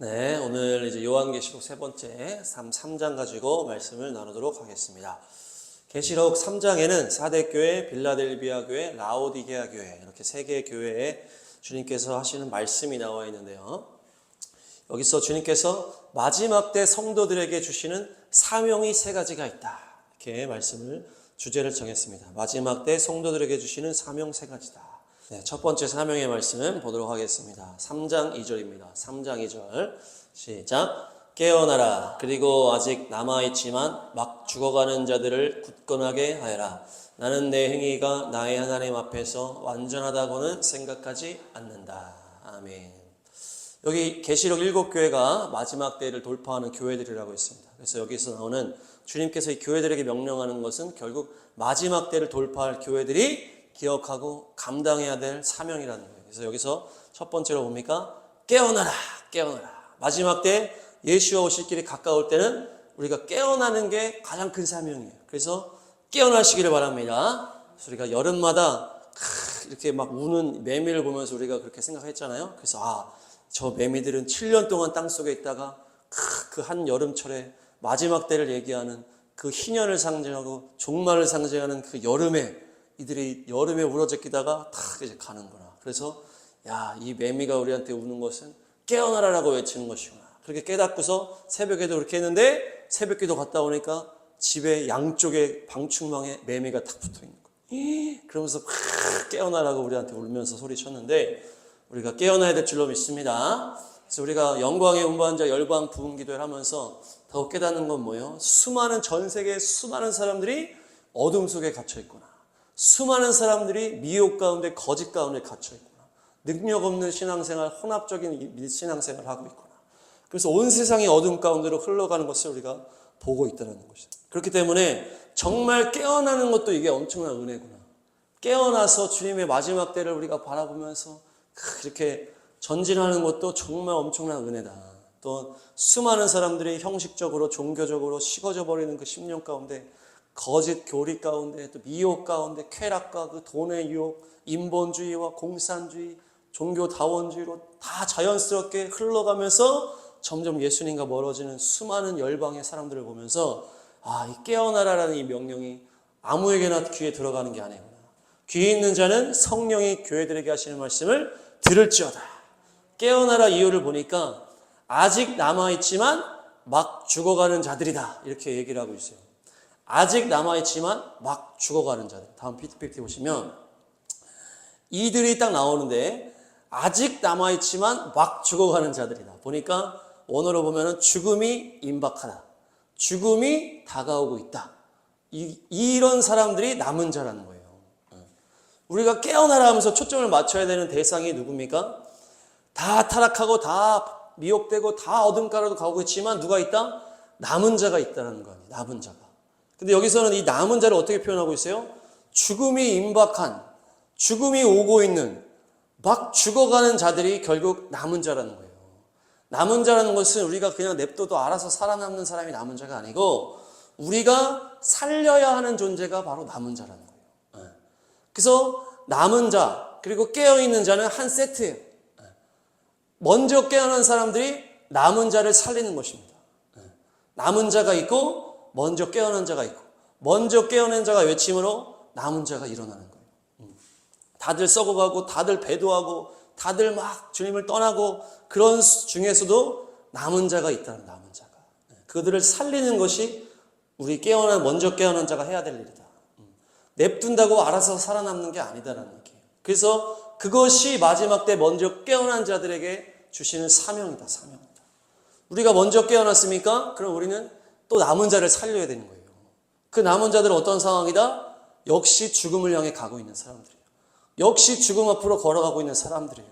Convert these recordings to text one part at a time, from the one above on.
네, 오늘 이제 요한계시록 세 번째 3장 가지고 말씀을 나누도록 하겠습니다. 계시록 3장에는 사대교회, 빌라델비아 교회, 라오디게아 교회 이렇게 세 개의 교회에 주님께서 하시는 말씀이 나와 있는데요. 여기서 주님께서 마지막 때 성도들에게 주시는 사명이 세 가지가 있다. 이렇게 주제를 정했습니다. 마지막 때 성도들에게 주시는 사명 세 가지다. 네, 첫 번째 사명의 말씀 보도록 하겠습니다. 3장 2절입니다. 3장 2절 시작. 깨어나라. 그리고 아직 남아있지만 막 죽어가는 자들을 굳건하게 하여라. 나는 내 행위가 나의 하나님 앞에서 완전하다고는 생각하지 않는다. 아멘. 여기 계시록 7교회가 마지막 때를 돌파하는 교회들이라고 있습니다. 그래서 여기서 나오는 주님께서 이 교회들에게 명령하는 것은 결국 마지막 때를 돌파할 교회들이 기억하고 감당해야 될 사명이라는 거예요. 그래서 여기서 첫 번째로 뭡니까? 깨어나라, 깨어나라. 마지막 때 예수와 오실 길이 가까울 때는 우리가 깨어나는 게 가장 큰 사명이에요. 그래서 깨어나시기를 바랍니다. 그래서 우리가 여름마다 이렇게 막 우는 매미를 보면서 우리가 그렇게 생각했잖아요. 그래서 저 매미들은 7년 동안 땅속에 있다가 그 한 여름철에 마지막 때를 얘기하는 그 희년을 상징하고 종말을 상징하는 그 여름에 이들이 여름에 우러제끼다가 탁 이제 가는구나. 그래서 이 매미가 우리한테 우는 것은 깨어나라라고 외치는 것이구나. 그렇게 깨닫고서 새벽에도 그렇게 했는데 새벽기도 갔다 오니까 집에 양쪽에 방충망에 매미가 탁 붙어 있는 거예요. 그러면서 깨어나라고 우리한테 울면서 소리쳤는데 우리가 깨어나야 될 줄로 믿습니다. 그래서 우리가 영광의 운반자 열방 부흥 기도를 하면서 더욱 깨닫는 건 뭐예요? 전 세계의 수많은 사람들이 어둠 속에 갇혀 있구나. 수많은 사람들이 미혹 가운데 거짓 가운데 갇혀 있구나. 능력 없는 신앙생활, 혼합적인 신앙생활을 하고 있구나. 그래서 온 세상이 어둠 가운데로 흘러가는 것을 우리가 보고 있다는 것이죠. 그렇기 때문에 정말 깨어나는 것도 이게 엄청난 은혜구나. 깨어나서 주님의 마지막 때를 우리가 바라보면서 이렇게 전진하는 것도 정말 엄청난 은혜다. 또 수많은 사람들이 형식적으로 종교적으로 식어져 버리는 그 10년 가운데 거짓 교리 가운데 또 미혹 가운데 쾌락과 그 돈의 유혹, 인본주의와 공산주의, 종교다원주의로 다 자연스럽게 흘러가면서 점점 예수님과 멀어지는 수많은 열방의 사람들을 보면서 이 깨어나라라는 이 명령이 아무에게나 귀에 들어가는 게 아니구나. 귀에 있는 자는 성령이 교회들에게 하시는 말씀을 들을지어다. 깨어나라 이유를 보니까 아직 남아있지만 막 죽어가는 자들이다. 이렇게 얘기를 하고 있어요. 아직 남아있지만 막 죽어가는 자들. 다음 PPT 보시면 이들이 딱 나오는데 아직 남아있지만 막 죽어가는 자들이다. 보니까 원어로 보면 죽음이 임박하다. 죽음이 다가오고 있다. 이런 사람들이 남은 자라는 거예요. 우리가 깨어나라 하면서 초점을 맞춰야 되는 대상이 누굽니까? 다 타락하고 다 미혹되고 다 어둠가로 가고 있지만 누가 있다? 남은 자가 있다는 거예요. 남은 자가. 근데 여기서는 이 남은 자를 어떻게 표현하고 있어요? 죽음이 임박한, 죽음이 오고 있는, 막 죽어가는 자들이 결국 남은 자라는 거예요. 남은 자라는 것은 우리가 그냥 냅둬도 알아서 살아남는 사람이 남은 자가 아니고 우리가 살려야 하는 존재가 바로 남은 자라는 거예요. 그래서 남은 자 그리고 깨어있는 자는 한 세트예요. 먼저 깨어난 사람들이 남은 자를 살리는 것입니다. 남은 자가 있고 먼저 깨어난 자가 있고 먼저 깨어난 자가 외침으로 남은 자가 일어나는 거예요. 다들 썩어가고 다들 배도하고 다들 막 주님을 떠나고 그런 중에서도 남은 자가 있다는 남은 자가. 그들을 살리는 것이 우리 먼저 깨어난 자가 해야 될 일이다. 냅둔다고 알아서 살아남는 게 아니다라는 얘기예요. 그래서 그것이 마지막 때 먼저 깨어난 자들에게 주시는 사명이다. 사명이다. 우리가 먼저 깨어났습니까? 그럼 우리는 또 남은 자를 살려야 되는 거예요. 그 남은 자들은 어떤 상황이다? 역시 죽음을 향해 가고 있는 사람들이에요. 역시 죽음 앞으로 걸어가고 있는 사람들이에요.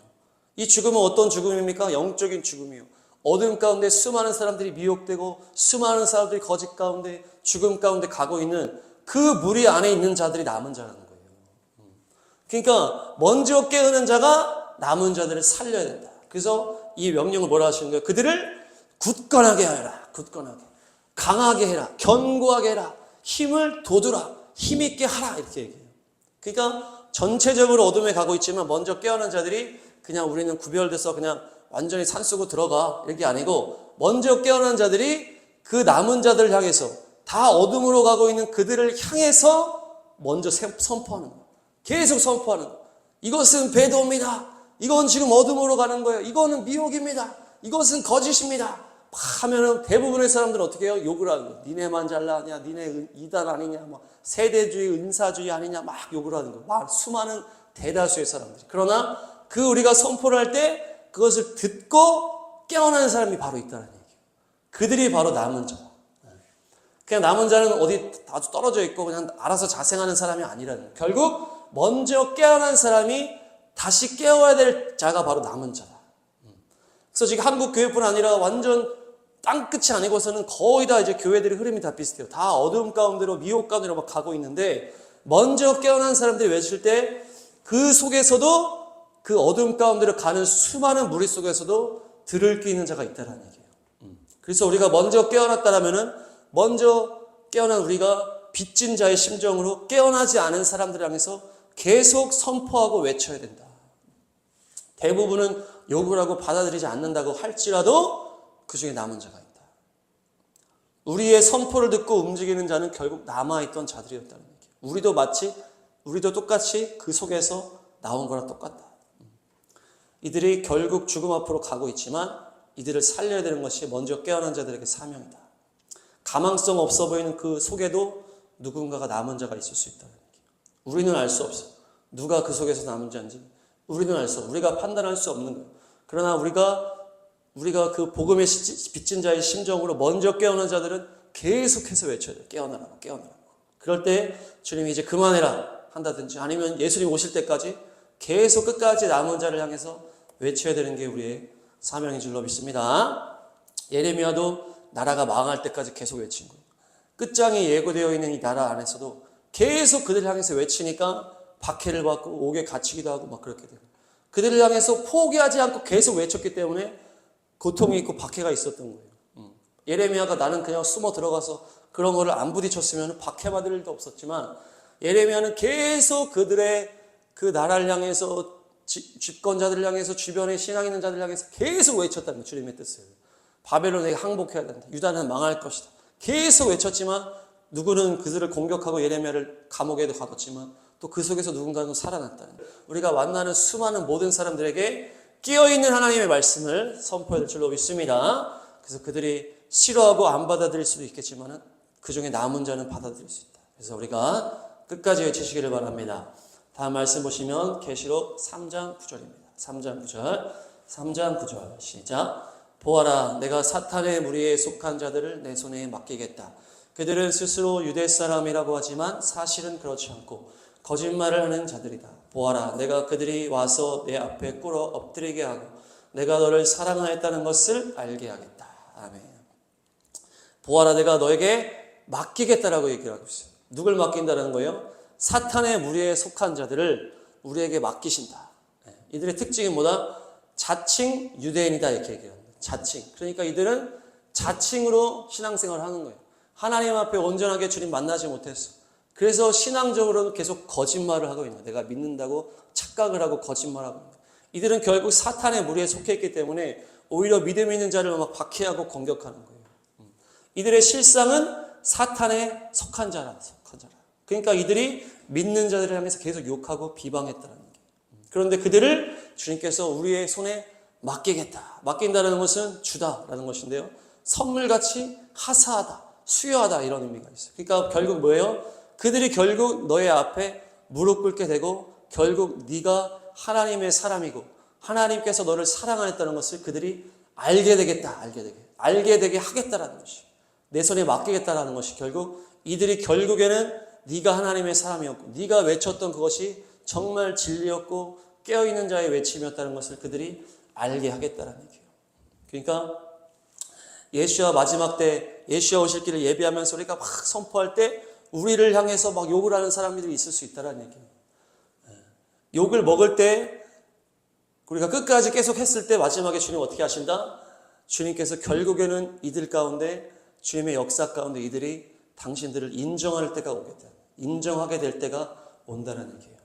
이 죽음은 어떤 죽음입니까? 영적인 죽음이에요. 어둠 가운데 수많은 사람들이 미혹되고 수많은 사람들이 거짓 가운데 죽음 가운데 가고 있는 그 무리 안에 있는 자들이 남은 자라는 거예요. 그러니까 먼저 깨어난 자가 남은 자들을 살려야 된다. 그래서 이 명령을 뭐라 하시는 거예요? 그들을 굳건하게 하라. 굳건하게. 강하게 해라. 견고하게 해라. 힘을 돋우라. 힘있게 하라. 이렇게 얘기해요. 그러니까 전체적으로 어둠에 가고 있지만 먼저 깨어난 자들이 그냥 우리는 구별돼서 그냥 완전히 산속으로 들어가 이게 아니고 먼저 깨어난 자들이 그 남은 자들을 향해서 다 어둠으로 가고 있는 그들을 향해서 먼저 선포하는 거예요. 계속 선포하는 거예요. 이것은 배도입니다. 이건 지금 어둠으로 가는 거예요. 이거는 미혹입니다. 이것은 거짓입니다. 하면은 대부분의 사람들은 어떻게 해요? 욕을 하는 거예요. 니네만 잘나냐? 니네 이단 아니냐? 막 세대주의, 은사주의 아니냐? 막 욕을 하는 거예요. 수많은 대다수의 사람들이. 그러나 그 우리가 선포를 할 때 그것을 듣고 깨어나는 사람이 바로 있다는 얘기예요. 그들이 바로 남은 자. 그냥 남은 자는 어디 아주 떨어져 있고 그냥 알아서 자생하는 사람이 아니라는 거예요. 결국 먼저 깨어난 사람이 다시 깨어야 될 자가 바로 남은 자다. 그래서 지금 한국 교회뿐 아니라 완전 땅끝이 아니고서는 거의 다 이제 교회들의 흐름이 다 비슷해요. 다 어두움 가운데로 미혹 가운데로 막 가고 있는데 먼저 깨어난 사람들이 외칠 때 그 속에서도 그 어두움 가운데로 가는 수많은 무리 속에서도 들을 게 있는 자가 있다는 얘기예요. 그래서 우리가 먼저 깨어났다라면은 먼저 깨어난 우리가 빚진 자의 심정으로 깨어나지 않은 사람들 향해서 계속 선포하고 외쳐야 된다. 대부분은 욕을 하고 받아들이지 않는다고 할지라도 그 중에 남은 자가 있다. 우리의 선포를 듣고 움직이는 자는 결국 남아있던 자들이었다는 얘기예요. 우리도 똑같이 그 속에서 나온 거랑 똑같다. 이들이 결국 죽음 앞으로 가고 있지만 이들을 살려야 되는 것이 먼저 깨어난 자들에게 사명이다. 가망성 없어 보이는 그 속에도 누군가가 남은 자가 있을 수 있다는 얘기예요. 우리는 알 수 없어. 누가 그 속에서 남은 자인지 우리는 알 수 없어. 우리가 판단할 수 없는 거예요. 그러나 우리가 그 복음의 빚진 자의 심정으로 먼저 깨어난 자들은 계속해서 외쳐야 돼요. 깨어나라고, 깨어나라고. 그럴 때 주님이 이제 그만해라 한다든지 아니면 예수님 오실 때까지 계속 끝까지 남은 자를 향해서 외쳐야 되는 게 우리의 사명인 줄로 믿습니다. 예레미야도 나라가 망할 때까지 계속 외친 거예요. 끝장이 예고되어 있는 이 나라 안에서도 계속 그들을 향해서 외치니까 박해를 받고 옥에 갇히기도 하고 막 그렇게 돼요. 그들을 향해서 포기하지 않고 계속 외쳤기 때문에 고통이 있고 박해가 있었던 거예요. 예레미야가 나는 그냥 숨어 들어가서 그런 거를 안 부딪혔으면 박해받을 일도 없었지만 예레미야는 계속 그들의 그 나라를 향해서 집권자들을 향해서 주변에 신앙 있는 자들을 향해서 계속 외쳤다는 거예요. 주님의 뜻을. 바벨론에게 항복해야 된다. 유다는 망할 것이다. 계속 외쳤지만 누구는 그들을 공격하고 예레미야를 감옥에도 가뒀지만 또 그 속에서 누군가는 살아났다는 거예요. 우리가 만나는 수많은 모든 사람들에게 끼어있는 하나님의 말씀을 선포해야 될 줄로 믿습니다. 그래서 그들이 싫어하고 안 받아들일 수도 있겠지만 그 중에 남은 자는 받아들일 수 있다. 그래서 우리가 끝까지 외치시기를 바랍니다. 다음 말씀 보시면 계시록 3장 9절입니다. 3장 9절 3장 9절 시작. 보아라 내가 사탄의 무리에 속한 자들을 내 손에 맡기겠다. 그들은 스스로 유대 사람이라고 하지만 사실은 그렇지 않고 거짓말을 하는 자들이다. 보아라 내가 그들이 와서 내 앞에 꿇어 엎드리게 하고 내가 너를 사랑하였다는 것을 알게 하겠다. 아멘. 보아라 내가 너에게 맡기겠다라고 얘기를 하고 있어요. 누굴 맡긴다는 거예요? 사탄의 무리에 속한 자들을 우리에게 맡기신다. 이들의 특징이 뭐다? 자칭 유대인이다 이렇게 얘기합니다. 자칭. 그러니까 이들은 자칭으로 신앙생활을 하는 거예요. 하나님 앞에 온전하게 주님 만나지 못했어. 그래서 신앙적으로는 계속 거짓말을 하고 있는 거예요. 내가 믿는다고 착각을 하고 거짓말하고 있는 거예요. 이들은 결국 사탄의 무리에 속해 있기 때문에 오히려 믿음 있는 자를 막 박해하고 공격하는 거예요. 이들의 실상은 사탄에 속한 자라. 그러니까 이들이 믿는 자들을 향해서 계속 욕하고 비방했다는 거예요. 그런데 그들을 주님께서 우리의 손에 맡기겠다. 맡긴다는 것은 주다라는 것인데요. 선물같이 하사하다, 수여하다 이런 의미가 있어요. 그러니까 결국 뭐예요? 그들이 결국 너의 앞에 무릎 꿇게 되고 결국 네가 하나님의 사람이고 하나님께서 너를 사랑하였다는 것을 그들이 알게 되겠다. 알게 되게 하겠다라는 것이. 내 손에 맡기겠다라는 것이 결국 이들이 결국에는 네가 하나님의 사람이었고 네가 외쳤던 그것이 정말 진리였고 깨어있는 자의 외침이었다는 것을 그들이 알게 하겠다는 얘기예요. 그러니까 예수와 마지막 때 예수와 오실 길을 예비하면서 우리가 막 선포할 때 우리를 향해서 막 욕을 하는 사람들이 있을 수 있다는 얘기예요. 욕을 먹을 때 우리가 끝까지 계속 했을 때 마지막에 주님 어떻게 하신다? 주님께서 결국에는 이들 가운데 주님의 역사 가운데 이들이 당신들을 인정할 때가 오겠다. 인정하게 될 때가 온다는 얘기예요.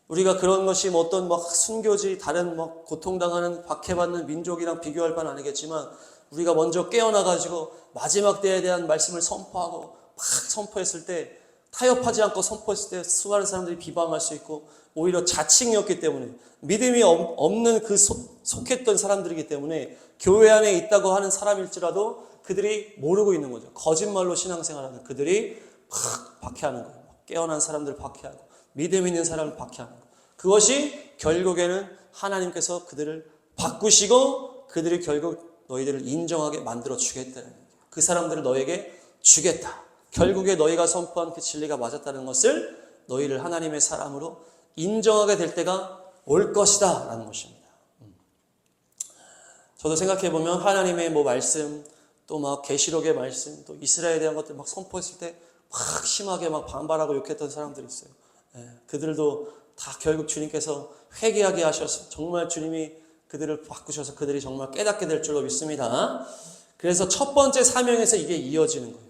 우리가 그런 것이 뭐 어떤 막 순교지 다른 막 고통당하는 박해받는 민족이랑 비교할 바는 아니겠지만 우리가 먼저 깨어나가지고 마지막 때에 대한 말씀을 선포하고 막 선포했을 때 타협하지 않고 선포했을 때 수많은 사람들이 비방할 수 있고 오히려 자칭이었기 때문에 믿음이 없는 그 속했던 사람들이기 때문에 교회 안에 있다고 하는 사람일지라도 그들이 모르고 있는 거죠. 거짓말로 신앙생활하는 그들이 막 박해하는 거예요. 깨어난 사람들을 박해하고 믿음 있는 사람을 박해하는 거예요. 그것이 결국에는 하나님께서 그들을 바꾸시고 그들이 결국 너희들을 인정하게 만들어 주겠다는 거예요. 그 사람들을 너에게 주겠다. 결국에 너희가 선포한 그 진리가 맞았다는 것을 너희를 하나님의 사람으로 인정하게 될 때가 올 것이다 라는 것입니다. 저도 생각해보면 하나님의 뭐 말씀 또 막 계시록의 말씀 또 이스라엘에 대한 것들 막 선포했을 때 막 심하게 막 반발하고 욕했던 사람들이 있어요. 그들도 다 결국 주님께서 회개하게 하셔서 정말 주님이 그들을 바꾸셔서 그들이 정말 깨닫게 될 줄로 믿습니다. 그래서 첫 번째 사명에서 이게 이어지는 거예요.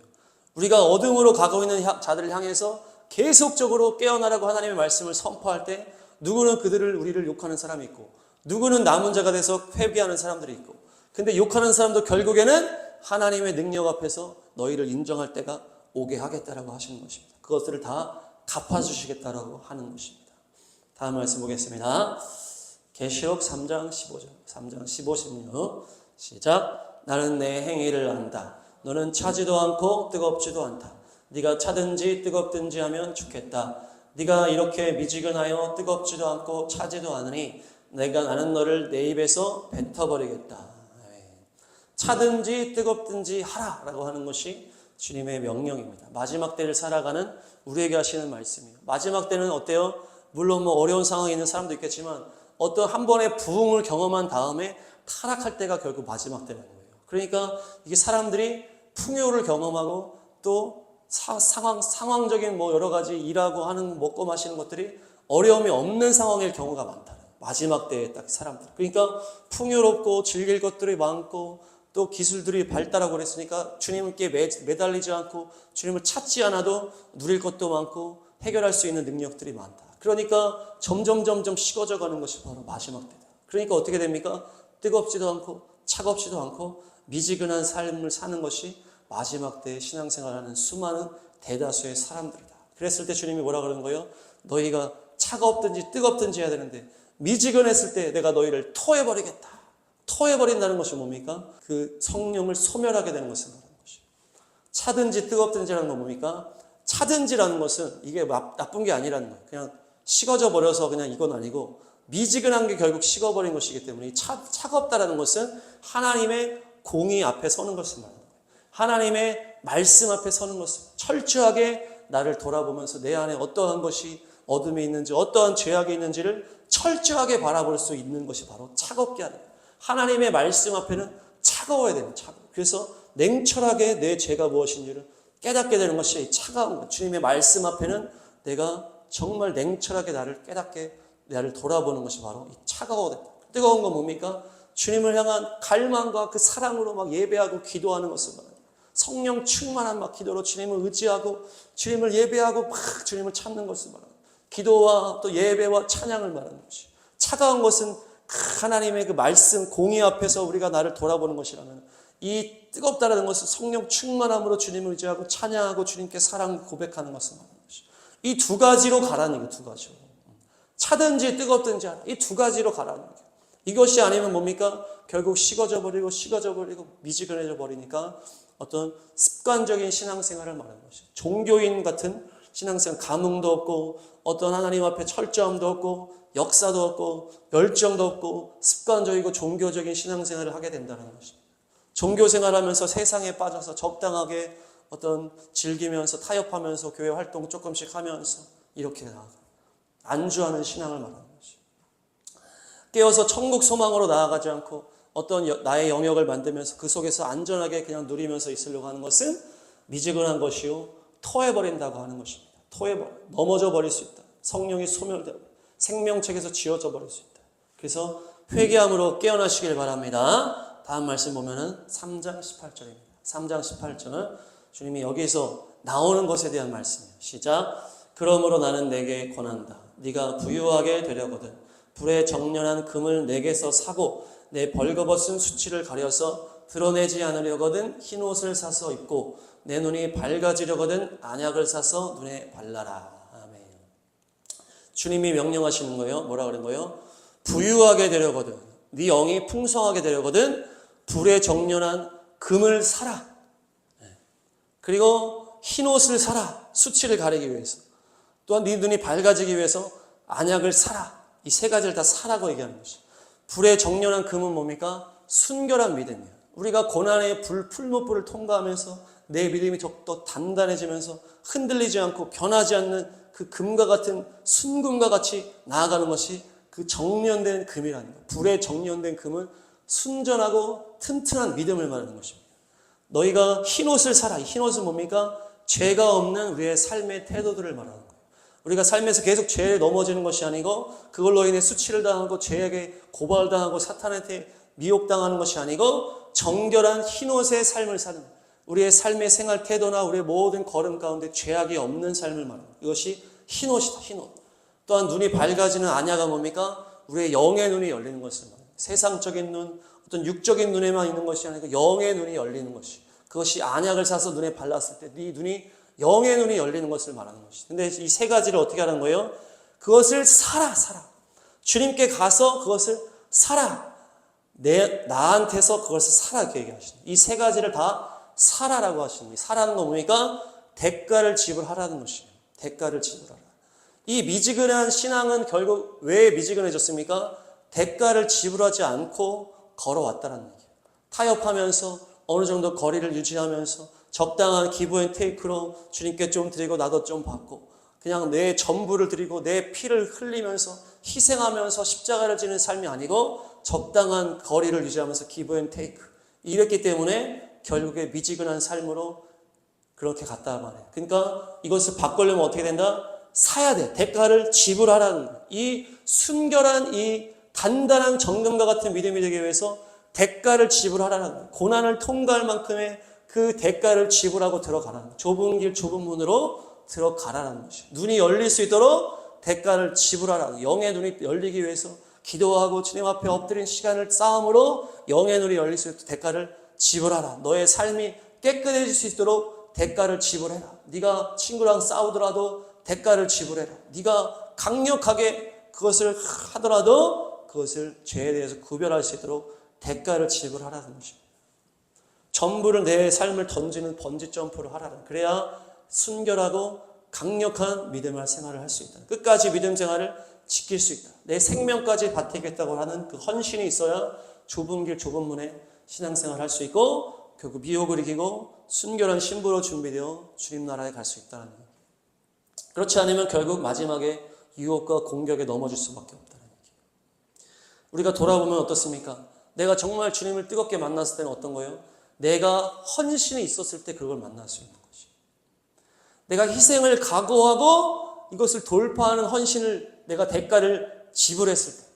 우리가 어둠으로 가고 있는 자들을 향해서 계속적으로 깨어나라고 하나님의 말씀을 선포할 때 누구는 우리를 욕하는 사람이 있고 누구는 남은 자가 돼서 회개하는 사람들이 있고 근데 욕하는 사람도 결국에는 하나님의 능력 앞에서 너희를 인정할 때가 오게 하겠다라고 하시는 것입니다. 그것들을 다 갚아주시겠다라고 하는 것입니다. 다음 말씀 보겠습니다. 계시록 3장 15절 3장 15, 16 시작. 나는 내 행위를 안다. 너는 차지도 않고 뜨겁지도 않다. 네가 차든지 뜨겁든지 하면 죽겠다. 네가 이렇게 미지근하여 뜨겁지도 않고 차지도 않으니 나는 너를 내 입에서 뱉어버리겠다. 차든지 뜨겁든지 하라라고 하는 것이 주님의 명령입니다. 마지막 때를 살아가는 우리에게 하시는 말씀이에요. 마지막 때는 어때요? 물론 뭐 어려운 상황에 있는 사람도 있겠지만 어떤 한 번의 부흥을 경험한 다음에 타락할 때가 결국 마지막 때라는 거예요. 그러니까 이게 사람들이 풍요를 경험하고 또 상황적인 뭐 여러 가지 일하고 하는 먹고 마시는 것들이 어려움이 없는 상황일 경우가 많다. 마지막 때에 딱 사람들. 그러니까 풍요롭고 즐길 것들이 많고 또 기술들이 발달하고 그랬으니까 주님께 매달리지 않고 주님을 찾지 않아도 누릴 것도 많고 해결할 수 있는 능력들이 많다. 그러니까 점점 식어져 가는 것이 바로 마지막 때다. 그러니까 어떻게 됩니까? 뜨겁지도 않고 차갑지도 않고 미지근한 삶을 사는 것이 마지막 때에 신앙생활하는 수많은 대다수의 사람들이다. 그랬을 때 주님이 뭐라 그러는 거예요? 너희가 차갑든지 뜨겁든지 해야 되는데 미지근했을 때 내가 너희를 토해버리겠다. 토해버린다는 것이 뭡니까? 그 성령을 소멸하게 되는 것을 말하는 것이에요. 차든지 뜨겁든지라는 건 뭡니까? 차든지라는 것은 이게 나쁜 게 아니라는 거예요. 그냥 식어져 버려서 그냥 이건 아니고 미지근한 게 결국 식어버린 것이기 때문에 차갑다라는 것은 하나님의 공의 앞에 서는 것을 말하는 거예요. 하나님의 말씀 앞에 서는 것을 철저하게 나를 돌아보면서 내 안에 어떠한 것이 어둠이 있는지 어떠한 죄악이 있는지를 철저하게 바라볼 수 있는 것이 바로 차갑게 하는 거예요. 하나님의 말씀 앞에는 차가워야 되는 차가워. 그래서 냉철하게 내 죄가 무엇인지를 깨닫게 되는 것이 차가운 거예요. 주님의 말씀 앞에는 내가 정말 냉철하게 나를 깨닫게 나를 돌아보는 것이 바로 이 차가워야 된다. 뜨거운 건 뭡니까? 주님을 향한 갈망과 그 사랑으로 막 예배하고 기도하는 것을 말합니다. 성령 충만한 막 기도로 주님을 의지하고 주님을 예배하고 막 주님을 찾는 것을 말합니다. 기도와 또 예배와 찬양을 말하는 것이. 차가운 것은 하나님의 그 말씀 공의 앞에서 우리가 나를 돌아보는 것이라면 이 뜨겁다라는 것은 성령 충만함으로 주님을 의지하고 찬양하고 주님께 사랑 고백하는 것을 말하는 것이. 이 두 가지로 가라는 거예요. 두 가지로. 차든지 뜨겁든지 하라. 이 두 가지로 가라는 거예요. 이것이 아니면 뭡니까? 결국 식어져 버리고 미지근해져 버리니까 어떤 습관적인 신앙생활을 말하는 것이죠. 종교인 같은 신앙생활, 감흥도 없고 어떤 하나님 앞에 철저함도 없고 역사도 없고 열정도 없고 습관적이고 종교적인 신앙생활을 하게 된다는 것입니다. 종교생활하면서 세상에 빠져서 적당하게 어떤 즐기면서 타협하면서 교회 활동 조금씩 하면서 이렇게 안주하는 신앙을 말하는 것이죠. 깨어서 천국 소망으로 나아가지 않고 어떤 나의 영역을 만들면서 그 속에서 안전하게 그냥 누리면서 있으려고 하는 것은 미지근한 것이요 토해버린다고 하는 것입니다. 넘어져 버릴 수 있다. 성령이 소멸되고 생명책에서 지워져 버릴 수 있다. 그래서 회개함으로 깨어나시길 바랍니다. 다음 말씀 보면은 3장 18절입니다. 3장 18절 주님이 여기서 나오는 것에 대한 말씀이에요. 시작. 그러므로 나는 내게 권한다. 네가 부유하게 되려거든 불의 정련한 금을 내게서 사고 내 벌거벗은 수치를 가려서 드러내지 않으려거든 흰 옷을 사서 입고 내 눈이 밝아지려거든 안약을 사서 눈에 발라라. 아멘. 주님이 명령하시는 거예요. 뭐라 그런 거예요? 부유하게 되려거든 네 영이 풍성하게 되려거든 불의 정련한 금을 사라. 그리고 흰 옷을 사라. 수치를 가리기 위해서. 또한 네 눈이 밝아지기 위해서 안약을 사라. 이 세 가지를 다 사라고 얘기하는 것이죠. 불의 정련한 금은 뭡니까? 순결한 믿음이에요. 우리가 고난의 풀무불을 통과하면서 내 믿음이 더 단단해지면서 흔들리지 않고 변하지 않는 그 금과 같은 순금과 같이 나아가는 것이 그 정련된 금이라는 거예요. 불의 정련된 금은 순전하고 튼튼한 믿음을 말하는 것입니다. 너희가 흰옷을 사라. 이 흰옷은 뭡니까? 죄가 없는 우리의 삶의 태도들을 말하는 거예요. 우리가 삶에서 계속 죄에 넘어지는 것이 아니고 그걸로 인해 수치를 당하고 죄에게 고발당하고 사탄한테 미혹당하는 것이 아니고 정결한 흰옷의 삶을 사는 우리의 삶의 생활 태도나 우리의 모든 걸음 가운데 죄악이 없는 삶을 말하는 거예요. 이것이 흰옷이다. 흰옷. 또한 눈이 밝아지는 안야가 뭡니까? 우리의 영의 눈이 열리는 것을 말합니다. 세상적인 눈, 어떤 육적인 눈에만 있는 것이 아니고 영의 눈이 열리는 것이 그것이 안약을 사서 눈에 발랐을 때 네 눈이 영의 눈이 열리는 것을 말하는 것이. 근데 이 세 가지를 어떻게 하는 거예요? 그것을 사라. 주님께 가서 그것을 사라. 나한테서 그것을 사라 이렇게 얘기하시는 이 세 가지를 다 사라라고 하시는 거예요. 사라는 건 뭡니까? 대가를 지불하라는 것이에요. 대가를 지불하라. 이 미지근한 신앙은 결국 왜 미지근해졌습니까? 대가를 지불하지 않고 걸어왔다는 얘기예요. 타협하면서 어느 정도 거리를 유지하면서 적당한 기브 앤 테이크로 주님께 좀 드리고 나도 좀 받고 그냥 내 전부를 드리고 내 피를 흘리면서 희생하면서 십자가를 지는 삶이 아니고 적당한 거리를 유지하면서 기브 앤 테이크 이랬기 때문에 결국에 미지근한 삶으로 그렇게 갔다 말이에요. 그러니까 이것을 바꾸려면 어떻게 된다? 사야 돼. 대가를 지불하라는 거예요. 이 순결한 이 단단한 정금과 같은 믿음이 되기 위해서 대가를 지불하라는 거예요. 고난을 통과할 만큼의 그 대가를 지불하고 들어가라는 거예요. 좁은 길 좁은 문으로 들어가라는 것이에요. 눈이 열릴 수 있도록 대가를 지불하라는 거예요. 영의 눈이 열리기 위해서 기도하고 주님 앞에 엎드린 시간을 싸움으로 영의 눈이 열릴 수 있도록 대가를 지불하라. 너의 삶이 깨끗해질 수 있도록 대가를 지불해라. 네가 친구랑 싸우더라도 대가를 지불해라. 네가 강력하게 그것을 하더라도 그것을 죄에 대해서 구별할 수 있도록 대가를 지불하라는 것입니다. 전부를 내 삶을 던지는 번지 점프를 하라는 그래야 순결하고 강력한 믿음의 생활을 할 수 있다. 끝까지 믿음 생활을 지킬 수 있다. 내 생명까지 바치겠다고 하는 그 헌신이 있어야 좁은 길 좁은 문에 신앙생활을 할 수 있고 결국 미혹을 이기고 순결한 신부로 준비되어 주님 나라에 갈 수 있다는 거예요. 그렇지 않으면 결국 마지막에 유혹과 공격에 넘어질 수밖에 없다는 얘기예요. 우리가 돌아보면 어떻습니까? 내가 정말 주님을 뜨겁게 만났을 때는 어떤 거예요? 내가 헌신이 있었을 때 그걸 만날 수 있는 것이. 내가 희생을 각오하고 이것을 돌파하는 헌신을 내가 대가를 지불했을 때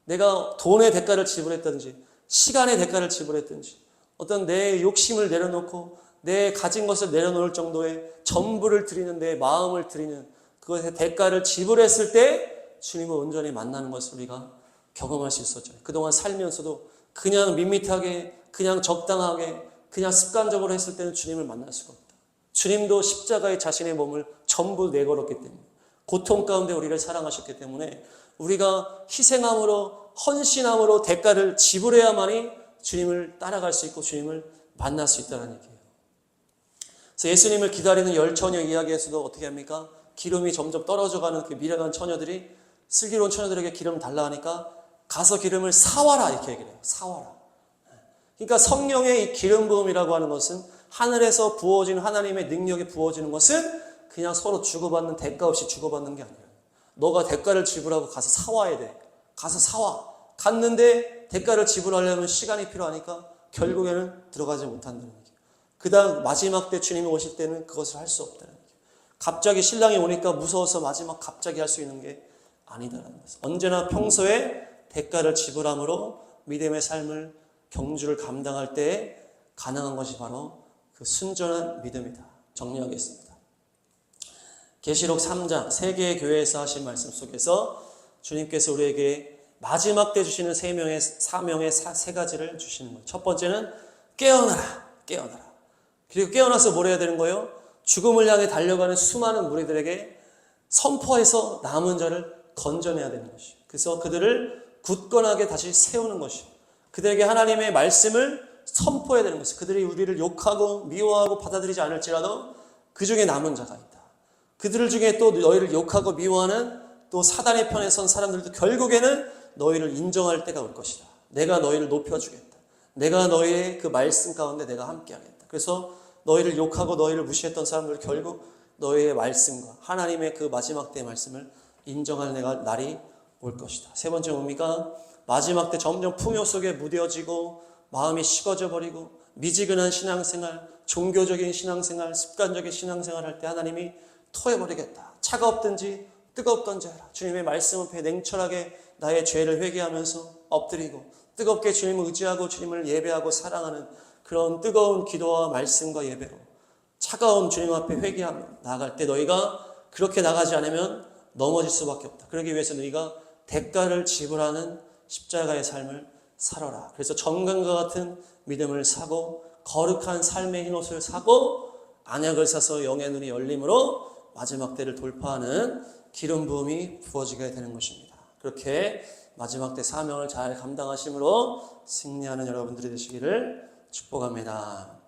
내가 돈의 대가를 지불했든지 시간의 대가를 지불했든지 어떤 내 욕심을 내려놓고 내 가진 것을 내려놓을 정도의 전부를 드리는 내 마음을 드리는 그것의 대가를 지불했을 때 주님을 온전히 만나는 것을 우리가 경험할 수 있었죠. 그동안 살면서도 그냥 밋밋하게 그냥 적당하게 그냥 습관적으로 했을 때는 주님을 만날 수가 없다. 주님도 십자가에 자신의 몸을 전부 내걸었기 때문에 고통 가운데 우리를 사랑하셨기 때문에 우리가 희생함으로 헌신함으로 대가를 지불해야만이 주님을 따라갈 수 있고 주님을 만날 수 있다는 얘기예요. 그래서 예수님을 기다리는 열 처녀 이야기에서도 어떻게 합니까? 기름이 점점 떨어져가는 그 미련한 처녀들이 슬기로운 처녀들에게 기름 달라 하니까 가서 기름을 사와라 이렇게 얘기를 해요. 사와라. 그러니까 성령의 이 기름 부음이라고 하는 것은 하늘에서 부어지는 하나님의 능력이 부어지는 것은 그냥 서로 주고받는 대가 없이 주고받는 게 아니라 너가 대가를 지불하고 가서 사와야 돼. 가서 사와. 갔는데 대가를 지불하려면 시간이 필요하니까 결국에는 들어가지 못한다는 얘기예요. 그 다음 마지막 때 주님이 오실 때는 그것을 할 수 없다는 얘기예요. 갑자기 신랑이 오니까 무서워서 마지막 갑자기 할 수 있는 게 아니다라는 거예요. 언제나 평소에 대가를 지불함으로 믿음의 삶을 경주를 감당할 때 가능한 것이 바로 그 순전한 믿음이다. 정리하겠습니다. 계시록 3장 세 개의 교회에서 하신 말씀 속에서 주님께서 우리에게 마지막 때 주시는 사명의 세 가지를 주시는 거예요. 첫 번째는 깨어나라, 깨어나라. 그리고 깨어나서 뭘 해야 되는 거예요? 죽음을 향해 달려가는 수많은 무리들에게 선포해서 남은 자를 건져내야 되는 것이에요. 그래서 그들을 굳건하게 다시 세우는 것이에요. 그들에게 하나님의 말씀을 선포해야 되는 것이에요. 그들이 우리를 욕하고 미워하고 받아들이지 않을지라도 그 중에 남은 자가 있다. 그들 중에 또 너희를 욕하고 미워하는 또 사단의 편에 선 사람들도 결국에는 너희를 인정할 때가 올 것이다. 내가 너희를 높여주겠다. 내가 너희의 그 말씀 가운데 내가 함께하겠다. 그래서 너희를 욕하고 너희를 무시했던 사람들 결국 너희의 말씀과 하나님의 그 마지막 때의 말씀을 인정할 날이 올 것이다. 세 번째 뭡니까? 마지막 때 점점 풍요 속에 무뎌지고 마음이 식어져 버리고 미지근한 신앙생활, 종교적인 신앙생활, 습관적인 신앙생활 할 때 하나님이 토해버리겠다. 차가웠든지 뜨겁던지 해라. 주님의 말씀 앞에 냉철하게 나의 죄를 회개하면서 엎드리고 뜨겁게 주님을 의지하고 주님을 예배하고 사랑하는 그런 뜨거운 기도와 말씀과 예배로 차가운 주님 앞에 회개하며 나아갈 때 너희가 그렇게 나가지 않으면 넘어질 수밖에 없다. 그러기 위해서 너희가 대가를 지불하는 십자가의 삶을 살아라. 그래서 정금과 같은 믿음을 사고 거룩한 삶의 흰옷을 사고 안약을 사서 영의 눈이 열림으로 마지막 때를 돌파하는 기름 부음이 부어지게 되는 것입니다. 그렇게 마지막 때 사명을 잘 감당하심으로 승리하는 여러분들이 되시기를 축복합니다.